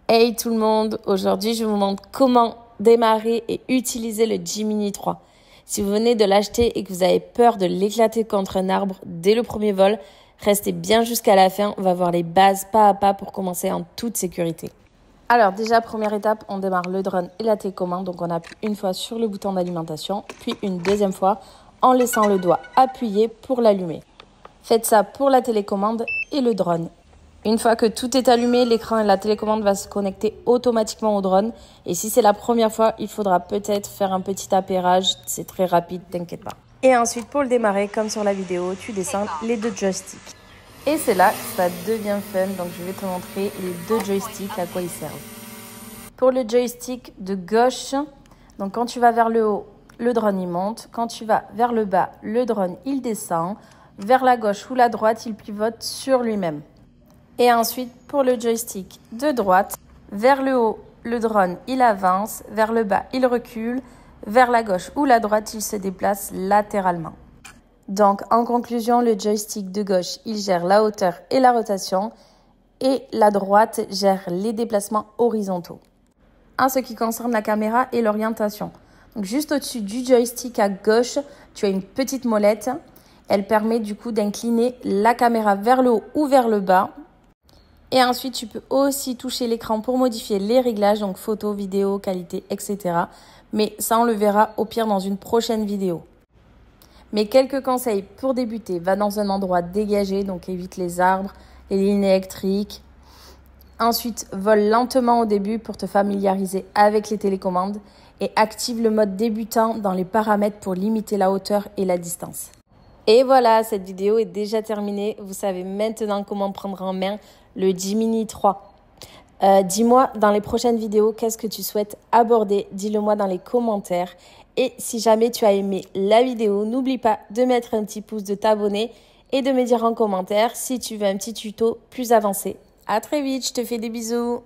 Hey tout le monde, aujourd'hui je vous montre comment démarrer et utiliser le Gemini 3. Si vous venez de l'acheter et que vous avez peur de l'éclater contre un arbre dès le premier vol, restez bien jusqu'à la fin, on va voir les bases pas à pas pour commencer en toute sécurité. Alors déjà, première étape, on démarre le drone et la télécommande, donc on appuie une fois sur le bouton d'alimentation, puis une deuxième fois en laissant le doigt appuyé pour l'allumer. Faites ça pour la télécommande et le drone. Une fois que tout est allumé, l'écran et la télécommande va se connecter automatiquement au drone. Et si c'est la première fois, il faudra peut-être faire un petit appairage. C'est très rapide, t'inquiète pas. Et ensuite, pour le démarrer, comme sur la vidéo, tu descends les deux joysticks. Et c'est là que ça devient fun. Donc, je vais te montrer les deux joysticks, à quoi ils servent. Pour le joystick de gauche, donc quand tu vas vers le haut, le drone il monte. Quand tu vas vers le bas, le drone il descend. Vers la gauche ou la droite, il pivote sur lui-même. Et ensuite, pour le joystick de droite, vers le haut, le drone, il avance, vers le bas, il recule, vers la gauche ou la droite, il se déplace latéralement. Donc, en conclusion, le joystick de gauche, il gère la hauteur et la rotation, et la droite gère les déplacements horizontaux. En ce qui concerne la caméra et l'orientation, donc juste au-dessus du joystick à gauche, tu as une petite molette. Elle permet du coup d'incliner la caméra vers le haut ou vers le bas. Et ensuite, tu peux aussi toucher l'écran pour modifier les réglages, donc photo, vidéo, qualité, etc. Mais ça, on le verra au pire dans une prochaine vidéo. Mais quelques conseils pour débuter. Va dans un endroit dégagé, donc évite les arbres, les lignes électriques. Ensuite, vole lentement au début pour te familiariser avec les télécommandes. Et active le mode débutant dans les paramètres pour limiter la hauteur et la distance. Et voilà, cette vidéo est déjà terminée. Vous savez maintenant comment prendre en main le Gemini 3. Dis-moi dans les prochaines vidéos qu'est-ce que tu souhaites aborder. Dis-le-moi dans les commentaires. Et si jamais tu as aimé la vidéo, n'oublie pas de mettre un petit pouce, de t'abonner et de me dire en commentaire si tu veux un petit tuto plus avancé. À très vite, je te fais des bisous.